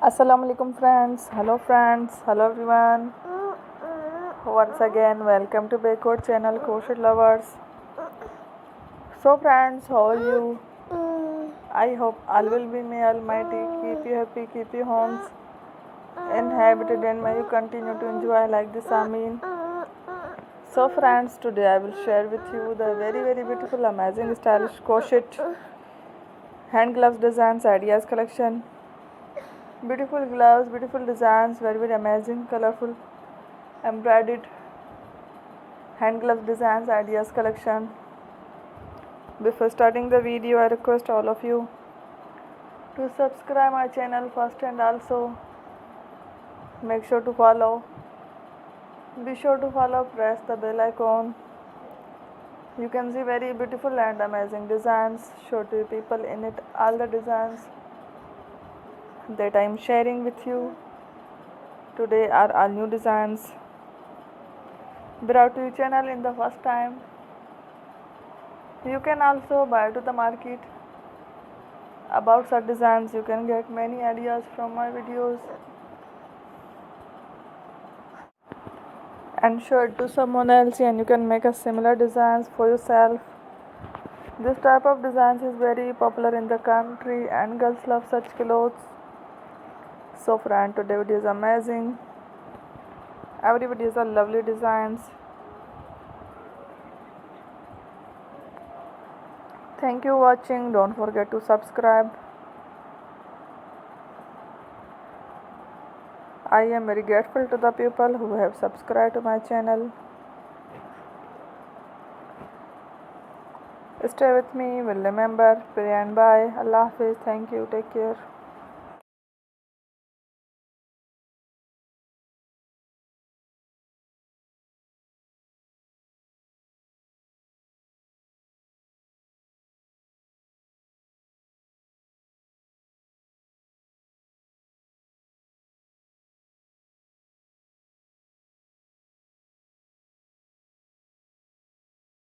Assalamu alaikum friends, hello everyone. Once again, welcome to Backward channel Crochet Lovers. So friends, how are you? I hope all will be may Almighty keep you happy, keep your homes inhabited, and may you continue to enjoy like this. Amin. So friends, today I will share with you the very beautiful, amazing, stylish crochet hand gloves designs ideas collection. Beautiful gloves, beautiful designs, very amazing, colorful, embroidered hand gloves designs ideas collection. Before starting the video, I request all of you to subscribe my channel first, and also make sure to follow. Be sure to follow, press the bell icon. You can see very beautiful and amazing designs. Show to people in it all the designs that I am sharing with you today are all new designs brought to your channel in the first time. You can also buy to the market about such designs. You can get many ideas from my videos and show it to someone else, and you can make a similar designs for yourself. This type of designs is very popular in the country and girls love such clothes. So friend, today video is amazing. Every video is a lovely designs. Thank you for watching. Don't forget to subscribe. I am very grateful to the people who have subscribed to my channel. Stay with me. Will remember. Pray and bye. Allah Hafiz. Thank you. Take care.